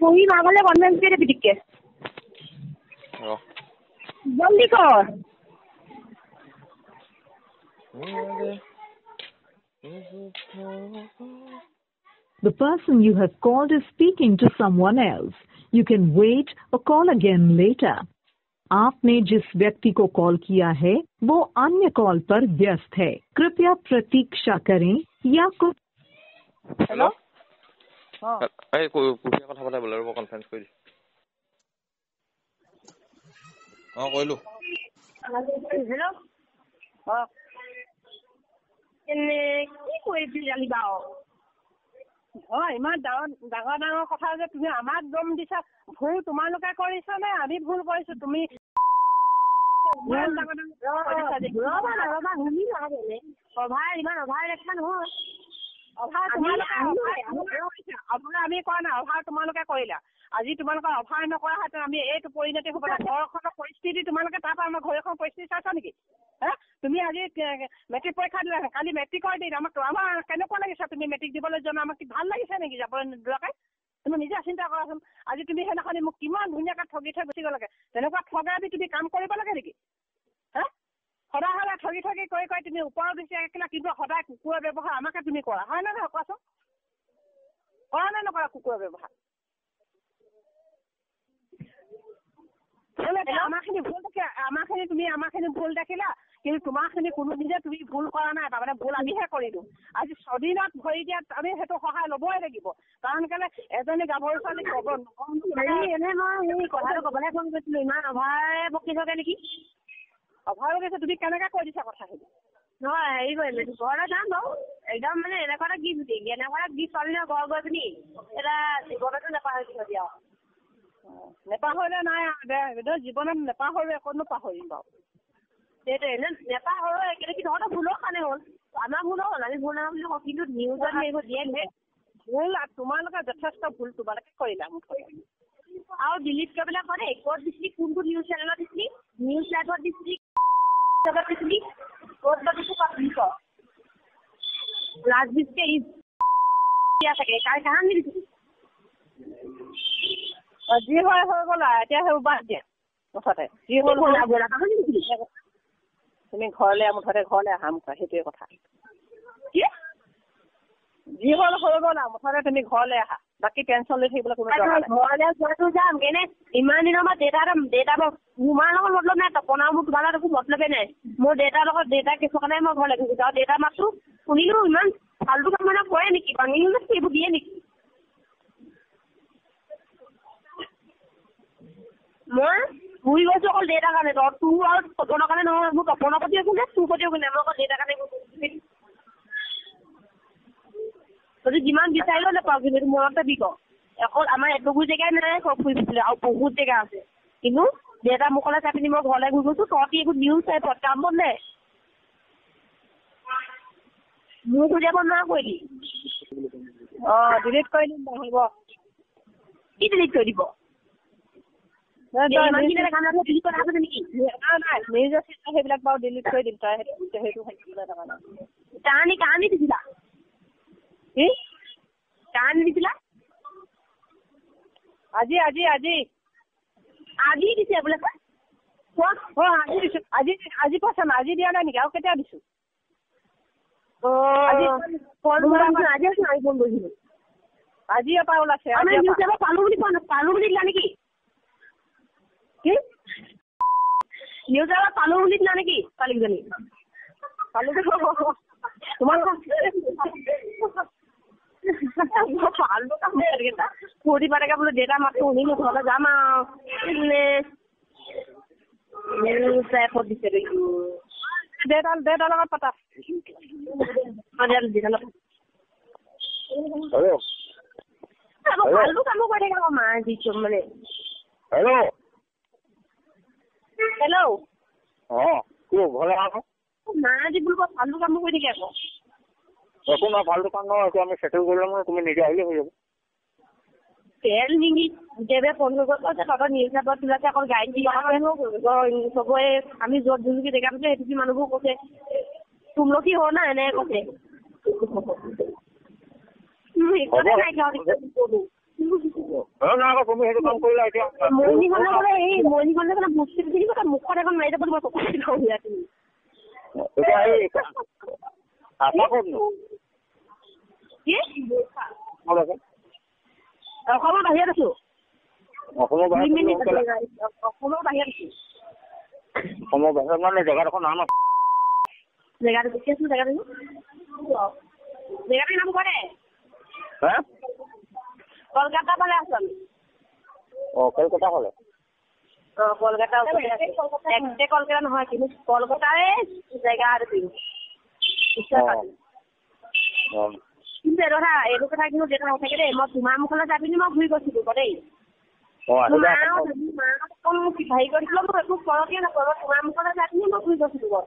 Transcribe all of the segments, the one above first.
তুই না বলে কনফারেন্স করে পিটিকে জলদি কর The person you have called is speaking to someone else. You can wait or call again later. आपने जिस व्यक्ति को कॉल किया है वो अन्य कॉल पर व्यस्त है. कृपया प्रतीक्षा करें या कुछ. हेलो এই কুঠিয়া কথা পাতা বলে মই কনফারেন্স কৰি কইলো হেল্ল' এনে কি কৰিবি জানি বাও ইমান ডাঙৰ কথা যে তুমি আমাক দম দিছা ভুল তোমালোকে কৰিছা নে আমি ভুল কৰিছো তুমি আমি কোৱা নাই অভাৰ তোমালোকে কৰিলা আজি তোমালোকৰ অভাৰ নকৰা হেঁতেন আমি এইটো পৰিণতি হ'ব না ঘৰখনৰ পৰিস্থিতি তোমালোকে তাৰ পৰা আমাৰ ঘৰ এখন পৰিস্থিতি চাইছা নেকি তুমি আজি মেট্ৰিক পৰীক্ষা দিলা কালি মেট্ৰিকৰ দিন আমাৰ কেনেকুৱা লাগিছে তুমি মেট্ৰিক দিবলৈ যোৱা আমাক ভাল লাগিছে নেকি যাবলৈ নোযোৱাকৈ তুমি নিজে চিন্তা কৰাচোন আজি তুমি সেইদিনাখনি মোক কিমান ধুনীয়াকৈ ঠগি থৈ গুচি গ'লাগে তেনেকুৱা ঠগাই তুমি কাম কৰিব লাগে নেকি সদায় ঠগি কৰি তুমি ওপৰত দিছে কিন্তু সদায় কুকুৰৰ ব্যৱহাৰ আমাকে তুমি কৰা হয় নে নহয় কোৱাচোন কৰা নে নকৰা কুকুৰৰ ব্যৱহাৰ আমাৰখিনি ভুল দেখিলা কিন্তু তোমাৰখিনি কোনো নিজে তুমি ভুল কৰা নাই তাৰমানে ভুল আমিহে কৰিলো আজি 6 দিনত ভৰি দিয়াত আমি সেইটো সহায় ল'বই লাগিব কাৰণ কেলে এজনী গাভৰু ছোৱালী এনে মই কথাটো ক'বলৈ ফোন কৰিছিলো ইমান অভাৰে বকি থাকে নেকি অভাৰ গৈছে তুমি কেনেকৈ কৈ দিছা কথাখিনি নহয় হেৰি কৰিলে ঘৰলৈ যাম বাৰু একদম মানে এনেকুৱা এটা গিফ্ট দিম এনেকুৱা এটা গিফ্ট পালি ঘৰ গৈ পিনি এটা জীৱনতো নাপাহৰিব দিয়া নেপাহৰিলে নাই জীৱনত নেপাহৰো একো পাহৰিম বাৰু সেইটো এনে নেপাহৰো কিন্তু তহঁতৰ ভুলৰ কাৰণে হ'ল আমাৰ ভুল হ'ল আমি ভুল নহয় বুলি কওঁ কিন্তু নিউজত এইবোৰ দিয়ে ভুল তোমালোকে যথেষ্ট ভুল তোমালোকে কৰিলা আৰু ডিলিট কৰিবলৈ কৰে ক'ত দিছিলি কোনটো নিউজ চেনেলত দিছিলি নিউজ লাইভত দিছিলি দিছিলি ক'ত দিছো পাতিছ ৰাজবিষকে থাকে তাৰ কাৰণ দিছিলি যি হয় হৈ গ'ল এতিয়া সেইবোৰ বাদ দিয়া মুঠতে যি হ'ল তুমি ঘৰলৈ ঘৰলৈ আহা মুঠতে সেইটোৱে কথা কি যি হ'ল হৈ গ'ল মুঠতে তুমি ঘৰলৈ আহা বাকী টেনশ্যন লৈ থাকিবলৈ কোনো ঘৰলৈ যোৱাটো যাম কেনে ইমান দিনৰ পৰা দেউতা তোমাৰ লগত মতলব নাই তপনা মোৰ তোমাৰ লগত একো মতলবেই নাই মোৰ দেউতাৰ লগত দেউতা কিছু কাৰণে মই ঘৰলৈ গৈছোঁ আৰু দেউতাৰ মাতটো শুনিলো ইমান ফাল্টু কাম মানে কৰে নেকি বাঙিলো সেইবোৰ দিয়ে নেকি মই ঘূৰি গৈছোঁ অকল দেউতাৰ কাৰণে তোৰ আৰু তপনৰ কাৰণে নহয় মোৰ তপনৰ প্ৰতি একো নাই তোৰ প্ৰতি একো নাই মই অকল দেউতাৰ কাৰণে তই যিমান বিচাৰিলেও নাপাওঁ কিন্তু মনতে বিক অকল আমাৰ এটুকুৰ জেগাই নাই ফুৰি ফুৰিলে আৰু বহুত জেগা আছে কিন্তু দেউতা মুখলৈ চাই পিনি মই ঘৰলৈ ঘূৰি গৈছোঁ তহঁতি একো নিউজ টাইপত কাম বন নাই মোৰ উলিয়াব নোৱাৰা কৰিলি ডিলিট কৰি দিম হ'ব কি ডিলিট কৰি দিব সেইবিলাক বাৰু ডিলিট কৰি দিম তই সেইটো কাহানি দিছিলা কি কাহানি দিছিলা আজি দিছে বোলে আজি দিছো আজি কৈছা না আজি দিয়া নাই নেকি আৰু কেতিয়া দিছো আজি এবাৰ ওলাইছে পালো বুলি দিলা নেকি কি নিউজ এবাৰ পালো বুলি দিলা নেকি ছোৱালীকেইজনী পালো তোমালোকৰ ফূৰ্তি পাতেকে বোলো দেউতাৰ মাতটো শুনিলো ঘৰলৈ যাম আৰু দিছে দেউতাৰ লগত পাতা ভালো কামো কৰি থাকে মা দিছো মানে হেল্ল' মা দি বোলো ভালো কামো কৰি থাকে আকৌ একো নহয় ভাল দোকান নহয় এইটো আমি সেটেল কৰি ল'ম তুমি নিজে আহিলে হৈ যাব তেল নিগি গোটেইবে ফোন কৰি গ'ল তহঁতৰ নিউজ লাইভত তোলাছে অকল গাড়ী দি চবৰে আমি য'ত যোনকি জেগা পাইছে সেইটো মানুহবোৰ কৈছে তুমলখি হ না এনেকৈ কৈছে তুমি সেইটো কাম কৰিলা এতিয়া মৰিখনে বোলে এই মৰিখনে বোলে মুক্তি বুলি কথা মুখত এখন মাৰি দিব চকু এতিয়া এই আছা ক'তনো কি অসমৰ বাহিৰত আছো অসমৰ বাহিৰত মানে জেগাডোখৰ নাম আছে জেগাটো কি আছিল জেগাটো নাম কৰে কলকাতা ফালে আছো আমি কলকাতা ফালে কলকাতা একদে কলকাতা নহয় কিন্তু কলকাতাৰে জেগা আৰু কিন্তু এইটো কথা কিন্তু দেউতা নাথাকে দেই মই তোমাৰ মুখলৈ যাই পিনি মই ঘূৰি গৈছিলো দেই হেৰি কৰিছিলো মই একো কৰকে নকৰো তোমাৰ মুখলৈ যাই পিনি মই ঘূৰি গৈছিলো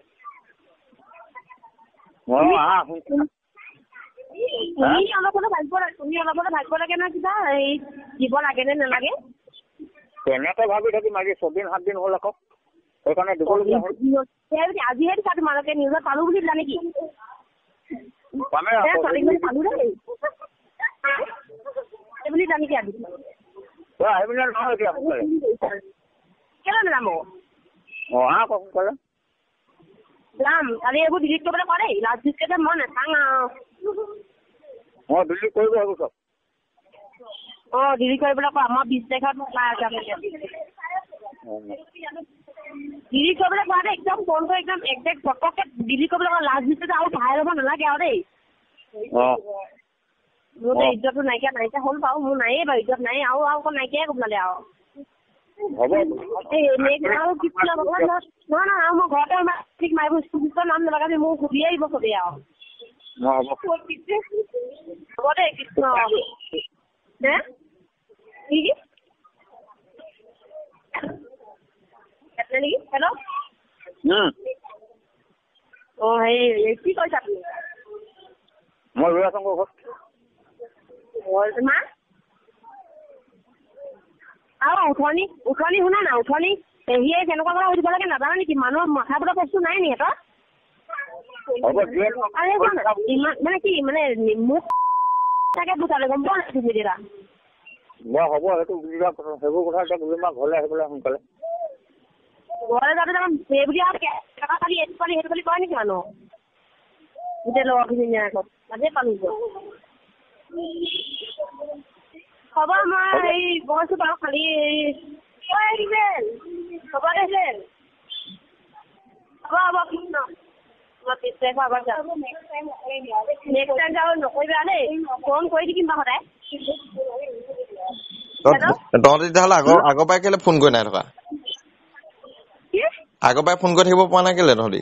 তুমি অলপ ভাবিব লাগে নহয় কিবা হেৰি দিব লাগে নে নালাগে তেনেকে ভাবি থাকি মাজি 6 দিন 7 দিন হ'ল আকৌ সেইকাৰণে দিবলগীয়া হ'ল আজিহে দিছা তোমালোকে নিউজত পালো বুলি দিলা নেকি পালো দেই বুলি জানি কি আজি আহিবলৈ নহয় এতিয়া কেলৈ নাযাম কচোন ক'লে যাম কালি এইবোৰ ডিলিট কৰিবলৈ কোৱা দেই লাষ্ট ডিস্কেটে মই নাচাং ডিলিট কৰিব হ'ব চব ডিলিট কৰিবলৈ কোৱা মই 20 তাৰিখত ডিলিট কৰিবলৈ কোৱা দেই একদম ফোন কৰি একদম একজেক্ট পটককে ডিলিট কৰিবলৈ কোৱা লাষ্ট ডিস্কেটে আৰু ভাইৰেল হ'ব নালাগে আৰু দেই মোৰ ইজ্জতটো নাইকিয়া হ'ল বাৰু মোৰ নায়েই বাৰু ইজ্জত নাই আৰু অকণ নাইকিয়াই ক'বলে আৰু নহয় মই ঘৰতে ঠিক মাৰিব স্কুলৰ নাম নলগাবি মোক সুধি আহিব চবেই আৰু হ'ব দেই কৃষ্ণ কি নেকি হেল্ল' হেৰি কি কৈছা তুমি মই ৰৈ আছো ঘৰত মা আৰু উঠনি শুনা না উঠনি পেহীয়ে কেনেকুৱা কথা সুধিব লাগে নাজানা নেকি মানুহৰ মাথা বোলা বস্তু নাই নি সিহঁতৰ ইমান মানে কি মানে মোক তাকে বুজালে গম পোৱা নাই তুমি দেতা হ'ব সেইটো বুজিবা সেইবোৰ কথা এতিয়া বুজিবা ঘৰলৈ আহিবলৈ সোনকালে ঘৰলৈ যাওঁতে তাৰমানে সেই বুলি আৰু পালি এইটো পালি সেইটো বুলি কয় নেকি মানুহ গোটেই লগৰখিনি আগত তাতে পালো হ'ব মই হেৰি গৈছো বাৰু খালি হ'ব দে হ'ব কৃষ্ণ মই 30 তাৰিখৰ আগত যাম নেক্সট টাইম যাওঁ নকৰিবা দেই ফোন কৰি থাকিম বাৰু সদায় তহঁতি তেতিয়াহ'লে আগৰ পৰাই কেলে ফোন কৰি নাই থকা আগৰ পৰাই ফোন কৰি থাকিব পৰা নাই কেলে তহঁতি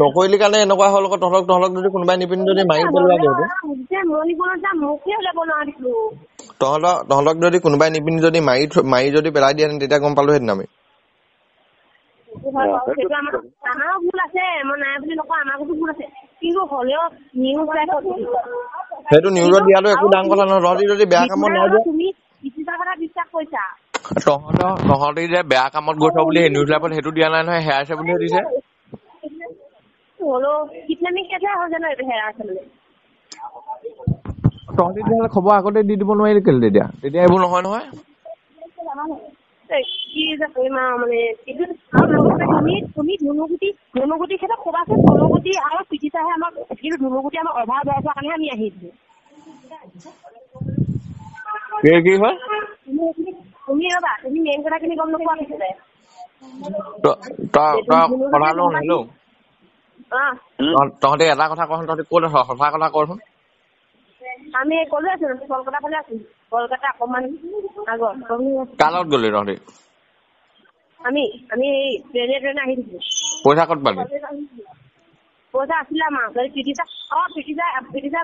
নকৰিলি কাৰণে এনেকুৱা হ'ল আকৌ তহঁতক যদি কোনোবাই নিপিন্ধি যদি মাৰি পেলোৱা তহঁতক যদি কোনোবাই নিপিন্ধি যদি মাৰি যদি পেলাই দিয়ে তেতিয়া গম পালোহেঁতেন আমি সেইটো নিউজত দিয়াটো একো ডাঙৰ কথা নহয় তহঁতি যদি বেয়া কামত নাই তহঁতি যে বেয়া কামত গৈছ বুলি সেই নিউজ লাইভত সেইটো দিয়া নাই নহয় হেৰাইছে বুলিহে দিছে তহঁতি তেতিয়াহ'লে খবৰ আগতে দি দিব নোৱাৰিলি কেলে তেতিয়া এইবোৰ নহয় কি যে কৰিম আৰু মানে তুমি ধুনুগুটি ক্ষেত্ৰত ক'বাচোন ধুনুগুটি আৰু পিটিচাহে আমাক কিন্তু ধুনুগুটি আমাৰ অভাৱ হোৱাৰ কাৰণেহে আমি আহিছো কি হয় তুমি ৰবা তুমি মেইন কথাখিনি গম নোপোৱা পিছতে তহঁতি এটা কথা কচোন তহঁতি ক'ত আছ সঁচা কথা কচোন আমি ক'লো আছো কলকাতা ফালে আছো কলকাতা অকমান আগত কাৰ লগত গ'লি তহঁতি আমি ট্ৰেইনে আহি দিছো পইচা ক'ত পালি পইচা আছিলে আমাৰ পিটিচা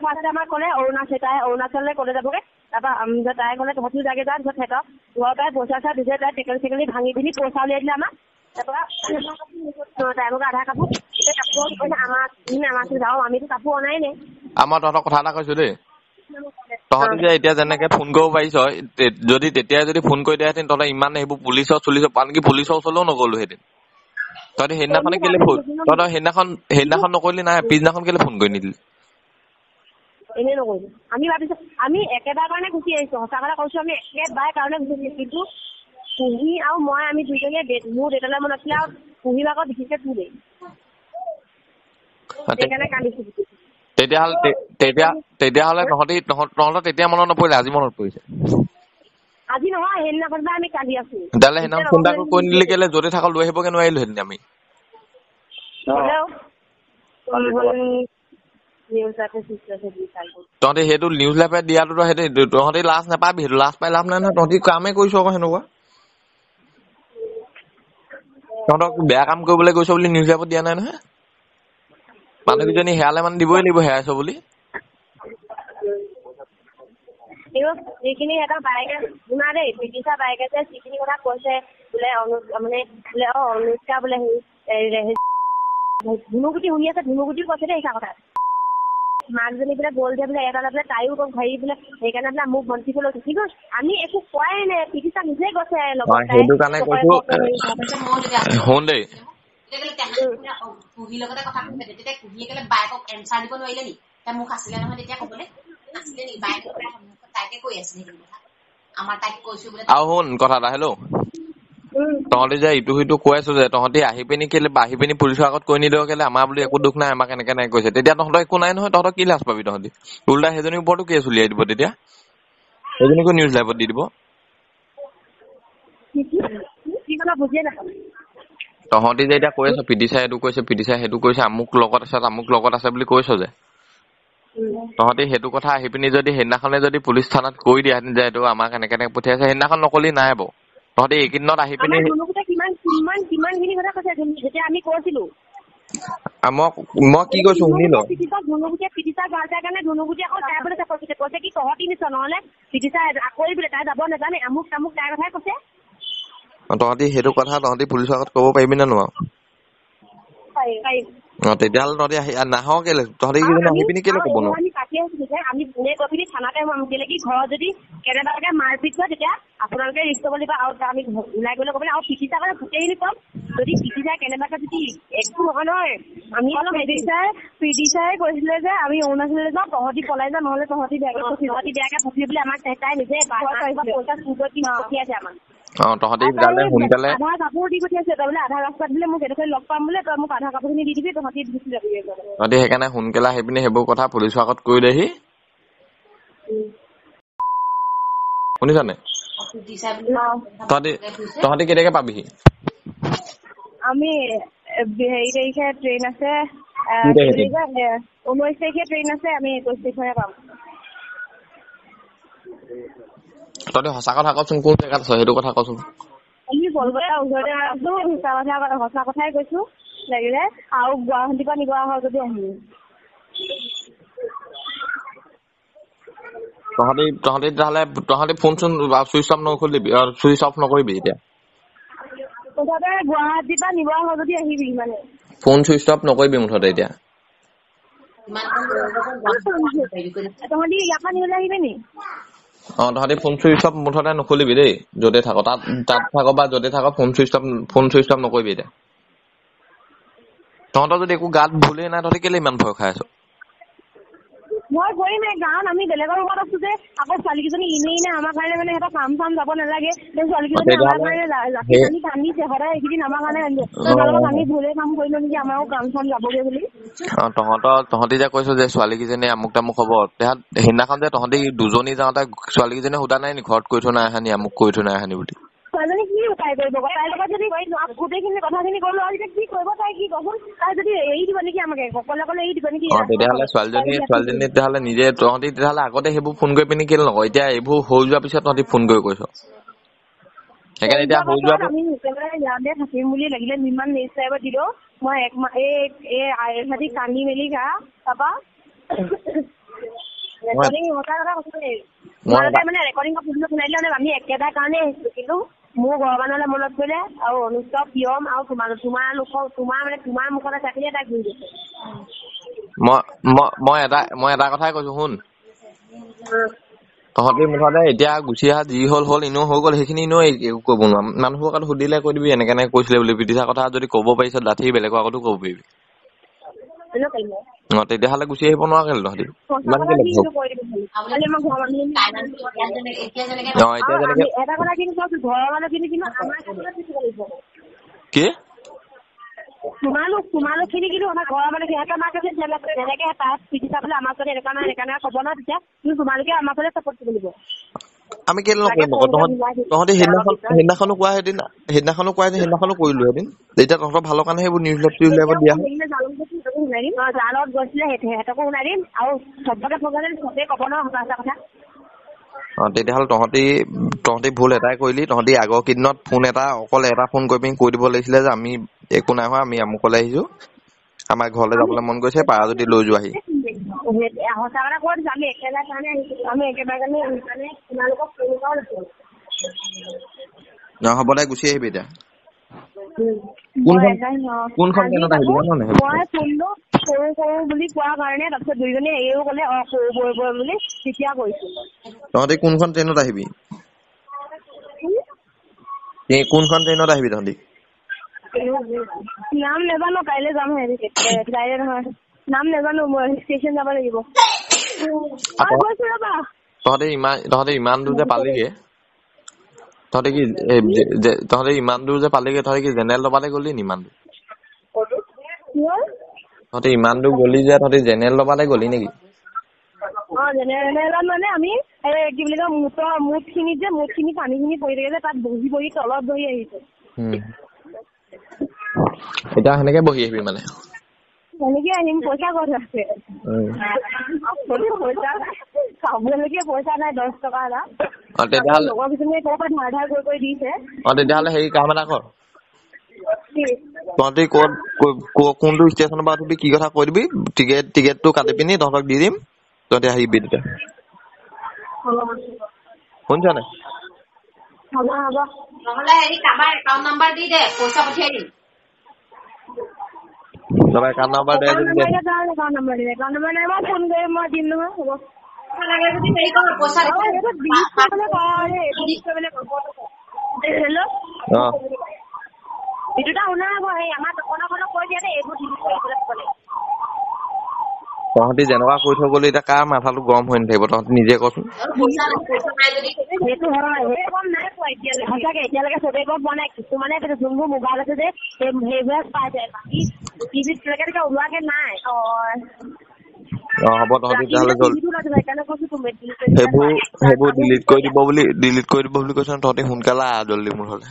ফাৰ্ষ্টে আমাক ক'লে অৰুণাচললৈ ক'লে যাবগে তাৰপৰা তাই ক'লে তহঁতিও যাগে যা পিছত সিহঁতৰ ঘৰৰ তাই পইচা দিছে তাই টেকেলি ভাঙি পিনি পইচা উলিয়াই দিলে আমাক তাৰপৰা তাই মোক আধা কাপোৰ আমাৰ যাওঁ আমিতো কাপোৰ অনাই নাই আমাৰ তহঁতক কথা এটা কৈছো দেই তহঁতি যে এতিয়া যেনেকে ফোন কৰিব পাৰিছ যদি তেতিয়াই যদি ফোন কৰি দিয়াহেঁতেন তহঁতে ইমান সেইবোৰ পুলিচৰ আনকি পুলিচৰ ওচৰলৈও নগলোহেঁতেন তহঁতি সেইদিনাখনে কেলে ফোন তহঁতৰ সেইদিনাখন নকৰিলি নাই পিছদিনাখন কেলে ফোন কৰি নিদিলি এনেই নকৰিলো আমি ভাবিছো আমি একেবাৰে কাৰণে গুচি আহিছো সঁচা কথা কৈছো আমি একেবাৰে কাৰণে গুচি আহিছো কিন্তু পুহি আৰু মই আমি দুইজনীয়ে মোৰ দেউতালৈ মনত আছিলে আৰু পুহি ভাগত বিশেষকে তোলে সেইকাৰণে কান্দিছো তেতিয়াহ'লে তহঁতৰ তেতিয়া মনত নপৰিলে আজি মনত পৰিছে আজি নহয় সেইদিনাখন আমি কান্দি আছো তেতিয়াহ'লে সেইদিনাখন ফোন এটা কৈ নিদিলি কেলে য'তে থাকক লৈ আহিবগে নোৱাৰিলো সেইদিনা আমি তহঁতি সেইটো নিউজ লাইভে দিয়াটো তহঁতি লাজ নাপাবি সেইটো লাজ পাই লাভ নাই নহয় তহঁতি কামেই কৰিছ আকৌ সেনেকুৱা তহঁতক বেয়া কাম কৰিবলৈ গৈছ বুলি নিউজ লাইভত দিয়া নাই নহয় মানুহকেইজনী হেৰালে মানে দিবই লাগিব হেৰাইছ বুলি যিখিনি এটা বাইকে শুনা দেই পিটিছা বাইকে যে যিখিনি কথা কৈছে বোলে মানে বোলে অনুষ্কা বোলে ধুনুগুটি শুনি আছে ধুনুগুটিও কৈছে দেই সেইটা কথা মাকজনী বোলে গ'ল যে বোলে এটা বোলে তাইও হেৰি বোলে সেইকাৰণে বোলে মোক ভণ্টিক লৈছে কিন্তু আমি একো কোৱাই নাই পিটিছা নিজে গৈছে সেইটো কাৰণে কৈছো শুন দেই কুহিৰ লগতে কথা কৈছে তেতিয়া কুহিয়ে কেলে বাইকক এনচাৰ দিব নোৱাৰিলে নি তাই মোক আছিলে নহয় তেতিয়া ক'বলৈ নাছিলে নি বাইক তাইকে কৈ আছিলে সেইটো কথা আমাৰ তাইক কৈছো বোলে আৰু শুন কথা এটা হেল্ল' তহঁতি যে ইটো সিটো কৈ আছো যে তহঁতি আহি পিনি পুলিচৰ আগত কৈ নিদিয় কেলে আমাৰ বুলি একো দুখ নাই আমাক এনেকে নাই কৈছে তেতিয়া তহঁতৰ একো নাই নহয় তহঁতৰ কি লাজ পাবি তহঁতি উল্টা সেইজনীৰ ওপৰতো কেছ উলিয়াই দিব তেতিয়া সেইজনীকো নিউজ লাইভত দি দিব তহঁতি যে এতিয়া কৈ আছ পিটিচাই এইটো কৈছে পিটিচাই সেইটো কৈছে আমুক লগত আছে বুলি কৈছ যে তহঁতি সেইটো কথা আহি পিনি যদি সেইদিনাখনে যদি পুলিচ থানাত কৈ দিয়াহেঁতেন যে এইটো আমাক এনেকে পঠিয়াইছে সেইদিনাখন নকলি নাই বৌ তহঁতি এইকেইদিনত আহি পিনি কিমানখিনি কথা কৈছে যেতিয়া আমি কৈছিলো মই কি কৈছো শুনি ল পিটিছা ভাল পাই কাৰণে ধুনুগুটি আকৌ তাই বোলে কৈছে কি তহঁতি নিছ নহলে পিটিছা আকৌ বোলে তাই যাব নাজানে আমুক তামুক তাইৰ কথাই কৈছে তহঁতি সেইটো কথা তহঁতি পুলিচৰ আগত ক'ব পাৰিবি নে নোৱাৰো তেতিয়াহ'লে তহঁতি নাহ কেলে তহঁতি আহি পিনি কেলে ক'ব নোৱাৰো আমি পাতি আছিলো যে আমি গৈ পিনি থানাতে কেলে কি ঘৰত যদি কেনেবাকে মাৰপিট হয় তেতিয়া আপোনালোকে ৰিস্ক ল'ব লাগিব আৰু আমি ওলাই গ'লে ক'ব আৰু পিটিছা কাৰণে গোটেইখিনি ক'ম যদি পিটিছাই কেনেবাকে যদি একো নহয় নহয় আমি অলপ পিটিছাই কৈছিলে যে আমি অৰুণাচললৈ যাওঁ তহঁতি পলাই যাওঁ নহ'লে তহঁতি বেয়াকে ফচি বুলি আমাক তাই নিজে পইচা চুৰ কৰি পঠিয়াইছে আমাক তহঁতি সোনকালে আধা কাপোৰ দি পঠিয়াইছে তই বোলে আধা ৰাস্তাত বোলে মোক এডোখৰ লগ পাম বোলে তই মোক আধা কাপোৰখিনি দি দিবি তহঁতি গুচি যাবি তহঁতি সেইকাৰণে সোনকালে আহি পিনি সেইবোৰ কথা পুলিচৰ আগত কৈ দেহি শুনিছ নাই তহঁতি কেতিয়াকে পাবিহি আমি হেৰি তাৰিখে ট্ৰেইন আছে 19 তাৰিখে ট্ৰেইন আছে আমি 21 তাৰিখে পাম তহঁতি সঁচা কথা কচোন কোন জেগাত আছ সেইটো কথা কচোন আমি কলকাতাৰ ওচৰতে আছো সঁচা কথাই কৈছো লাগিলে আৰু গুৱাহাটীৰ পৰা নিব আহা যদি আহিম তহঁতি তেতিয়াহ'লে তহঁতি ফোন চোন চুইচ অফ নকৰিবি এতিয়া মুঠতে গুৱাহাটীৰ পৰা নিব আহা যদি আহিবি মানে ফোন চুইচ অফ নকৰিবি মুঠতে এতিয়া তহঁতি ইয়াৰ পৰা নিবলৈ আহিবি নি তহঁতি ফোন চুইচ অফ মুঠতে নকৰিবি দেই য'তে থাক তাত থাক বা য'তে থাক ফোন চুইচ অফ নকৰিবি এতিয়া তহঁতৰ যদি একো গাত ভুলেই নাই তহঁতি কেলে ইমান ভয় খাই আছ মই কৰিমেই কাৰণ আমি বেলেগৰ ৰুমত আছো যে আকৌ ছোৱালীকেইজনী এনেই আমাৰ কাৰণে মানে সিহঁতৰ কাম চাম যাব নালাগে ছোৱালীকেইজনী আমাৰ কাৰণে ৰাতি কান্দি কান্দিছে সদায় এইকেইদিন আমাৰ কাৰণে আমি ভুলে কাম কৰিলো নেকি আমাৰো কাম চাম যাবগে বুলি তহঁতি যে কৈছো যে ছোৱালীকেইজনী আমুক তামুক হ'ব সেইদিনাখন যে তহঁতি দুজনী যাওঁতে ছোৱালীকেইজনী সোধা নাই নি ঘৰত কৈ থৈ নাই আহানি আমুক কৈ থৈ নাই আহানি বুলি ছোৱালীজনী কি উপায় কৰিব তাইৰ লগত যদি গোটেইখিনি কথাখিনি ক'লো আৰু এতিয়া কি কৰিব তাই কি কচোন তাই যদি এৰি দিব নেকি আমাকে অকলে এৰি দিব নেকি তেতিয়াহ'লে ছোৱালীজনী তেতিয়াহ'লে নিজে তহঁতি তেতিয়াহ'লে আগতে সেইবোৰ ফোন কৰি পিনি কেলে নকয় এতিয়া এইবোৰ হৈ যোৱাৰ পিছত তহঁতি ফোন কৰি কৈছ সেইকাৰণে এতিয়া হৈ যোৱাটো আমি ইয়াতে থাকিম বুলি লাগিলে ইমান নেক্সট টাইমত দিলো মই এই কান্দি মেলি গা তাৰপা ৰেকৰ্ডিং হোৱাৰ কথা কৈছো মানে ৰেকৰ্ডিং শুনাইলে আমি একেটাৰ কাৰণে আহিছো কিন্তু মোৰ ঘৰৰ মানুহলে মনত পৰিলে আৰু অনুষ্কা প্ৰিয়ম আৰু তোমাৰ মুখতে চাকিলে তাক ঘূৰি গৈছে মই এটা কথাই কৈছো শুন তহঁতি মুঠতে এতিয়া গুচি অহা যি হ'ল এনেও হৈ গ'ল সেইখিনি এনেও একো ক'ব নোৱাৰো মানুহৰ আগত সুধিলে কৈ দিবি এনেকে কৈছিলে বুলি পিটিছা কথা যদি ক'ব পাৰিছ ডাঠি বেলেগৰ আগতো ক'ব পাৰিবি তেতিয়াহ'লে গুচি আহিব নোৱাৰা কেলে তহঁতি ইমান কেলে এতিয়া যেনেকে এতিয়া যেনেকে এটা কথা কিন্তু কৈছো ঘৰৰ মানুহখিনি কিন্তু আমাৰ ক্ষেত্ৰত শিকিব লাগিব কি তোমালোক খিনি কিন্তু আমাৰ ঘৰৰ মানে সিহঁতৰ মাক আছে যেনেকে তাত পিঠি চাবলৈ আমাৰ ওচৰত এনেকুৱা নহয় ক'ব ন তেতিয়া কিন্তু তোমালোকে আমাৰ ফালে চাপৰ্ট কৰিব লাগিব আমি কেলে নকৰিম আকৌ তহঁতি সেইদিনাখনো কোৱা সেইদিনাখনো কৰিলো এদিন যেতিয়া তহঁতৰ ভালৰ কাৰণে সেইবোৰ নিউজ উলিয়াব দিয়া জালত গৈছিলে সিহঁতকো শুনাই দিম আৰু চবকে ফোন চবেই ক'ব ন সঁচা কথা তেতিয়াহ'লে তহঁতি ভুল এটাই কৰিলি তহঁতি আগৰ কেইদিনত অকল এটা ফোন কৰি পিনি কৈ দিব লাগিছিলে যে আমি একো নাই হোৱা আমি আমুকলে আহিছো আমাৰ ঘৰলৈ যাবলৈ মন গৈছে পাৰা যদি লৈ যোৱাহি সঁচা কথা কৈ দিছো আমি একেবাৰে কাৰণে আহিছো আমি একেবাৰে কাৰণে তোমালোকক ফোন কৰাও নাছিল হ'ব দে গুচি আহিবি এতিয়া কোনখন ট্ৰেইনত আহিবি মই ফোনটো কৰো বুলি কোৱা কাৰণে তাৰপিছত দুইজনী এও ক'লে কৰো বুলি তেতিয়া কৈছো তহঁতি কোনখন ট্ৰেইনত আহিবি কোনখন ট্ৰেইনত আহিবি তহঁতি নাম নেজানো কাইলৈ যাম কাইলৈ নহয় নাম নেজানো মই ষ্টেচন যাব লাগিব তহঁতি ইমান দূৰ যে পালিগে তহঁতি ইমান দূৰ যে পালিগে তহঁতি কি জেনেৰেল দবালে গলি নি ইমান দূৰ তহঁতি ইমান দূৰ গলি যে তহঁতি জেনেৰেল দবালে গলি নেকি জেনেৰেলত মানে আমি কি বুলি কয় মুঠখিনি পানীখিনি পৰি থাকে যে তাত বহি তলত বহি আহিছো এতিয়া সেনেকে বহি আহিবি মানে সেনেকে আহিম পইচা ক'ত আছে খাবলৈকে পইচা নাই 10 টকা এটা লগৰ কিছুমানে ক'ৰবাত ধাৰ কৰি দিছে তেতিয়াহ'লে হেৰি কাম এটা কৰ তহঁতি কোনটো ষ্টেচনৰ পৰা উঠিবি কি কথা কৈ দিবি টিকেটটো কাটি পিনি তহঁতক দি দিম তহঁতি আহিবি তেতিয়া শুনিছ নাই হ'ব নহ'লে হেৰি কাৰোবাৰ একাউণ্ট নাম্বাৰ দি দে পইচা পঠিয়াই দিম একাউণ্ট নাম্বাৰ দে যদি দে একাউণ্ট নাম্বাৰ নাই মই ফোন কৰিম মই দিম নহয় হ'ব লাগে যদি হেৰি কৰ পইচা হেল্ল' অ এইটোটা শুনা আকৌ সেই আমাৰ দোকানখনক কৈ দিয়া দেই এইবোৰ তহঁতি যেনেকুৱা কৈ থৈ গ'লি এতিয়া কাৰ মাথাটো গৰম হৈ নাথাকিব তহঁতি নিজে কচোন সেইটো হয় নাই পোৱা এতিয়ালৈকে চবেই গম পোৱা নাই কিছুমানে যোনবোৰ মোবাইল আছে যে সেইবোৰে পাই যায় বাকী টিভিত ওলোৱাকে নাই হ'ব তহঁতি তেতিয়াহ'লে সেইবোৰ ডিলিট কৰি দিব বুলি কৈছ তহঁতি সোনকালে আহ জল্দি মোৰ হ'লে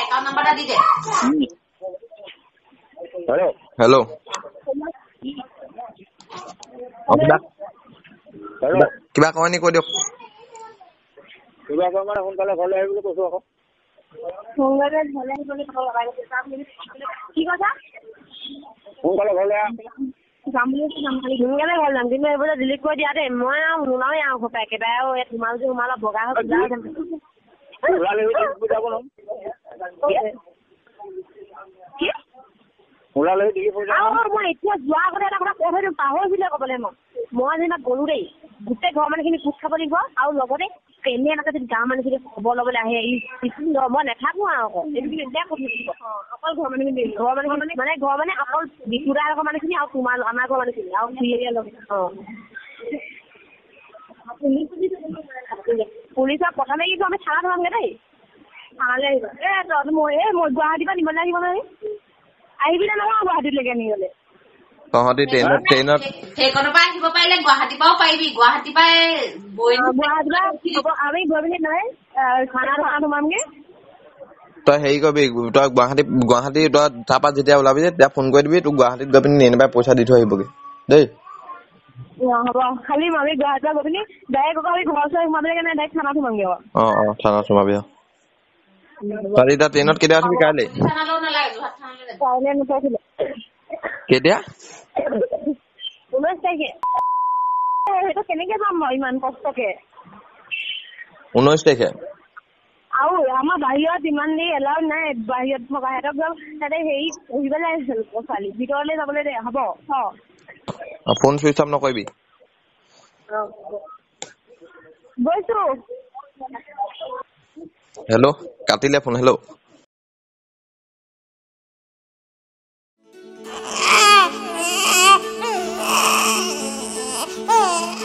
একাউণ্ট নাম্বাৰ এটা দি দে হেল্ল' কিবা কয় নি কৈ দিয়ক কিবা কয় মানে সোনকালে ঘৰলৈ আহিব বুলি কৈছো আকৌ কি কথা সোনকালে ঘৰলৈ যাম বুলি সোনকালে ঘৰ যাম কিন্তু এইবোৰ ডিলিট কৰি দিয়া দেই মই আৰু নোলাওঁৱেই আৰু ঘৰ পৰা একেবাৰে সোমাল বগা হৈ মই এতিয়া যোৱা আগতে এটা কথা কৈ থৈ পাহৰিছিলে ক'বলৈ মই যেনিবা গলো দেই গোটেই ঘৰৰ মানুহখিনি গোট খাব লাগিব আৰু লগতে এনে এনেকে যদি গাঁৱৰ মানুহখিনি খবৰ ল'বলৈ আহে মই নাথাকো আৰু অকল ঘৰৰ মানুহখিনি মানে ঘৰ মানে অকল বিকুদাৰ লগৰ মানুহখিনি আৰু আমাৰ ঘৰৰ মানুহখিনি আৰু পুলিচৰ প্ৰথমে কিন্তু আমি থানাত সোমামগে দেই থানালৈ আহিব মই গুৱাহাটীৰ পৰা নিবলৈ আহিব নহয় আহিবি নে নহয় গুৱাহাটীলৈকে নিবলৈ তহঁতি ট্ৰেইনত সেইকণৰ পৰা আহিব পাৰিলে গুৱাহাটীৰ পৰাও পাৰিবি গুৱাহাটীৰ পৰা আমি গৈ পিনি নহয় থানাত সোমামগে তই হেৰি কৰিবি তই গুৱাহাটী তই তাৰপৰা যেতিয়া ওলাবি তেতিয়া ফোন কৰি দিবি তোক গুৱাহাটীত গৈ পিনি নেনেবাই পইচা দি থৈ আহিবগে দেই হ'ব খালি আমি গুৱাহাটীত গৈ পিনি ডাইৰেক্ট আমি ঘৰ ওচৰত সোমাবলৈ কাৰণে ডাইৰেক্ট থানাত সোমামগে থানাত সোমাবি তই এতিয়া ট্ৰেইনত কেতিয়া উঠিবি কাইলৈ নুঠাইছিলে কেতিয়া 19 তাৰিখে সেইটো কেনেকে যাম মই ইমান কষ্টকে 19 তাৰিখে আৰু আমাৰ বাহিৰত ইমান দেৰি এলাউড নাই বাহিৰত থকা সিহঁতক তাতে হেৰি পঢ়িবলৈ আহিছিল ছোৱালী ভিতৰলৈ যাবলৈ দে হ'ব ফোন চুইচ অফ নকৰিবি গৈছো হেল্ল' কাটিলে ফোন হেল্ল'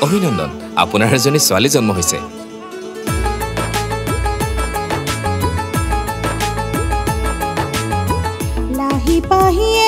অভিনন্দন, আপোনাৰ এজনী ছোৱালী জন্ম হৈছে। লাহি পাহিয়ে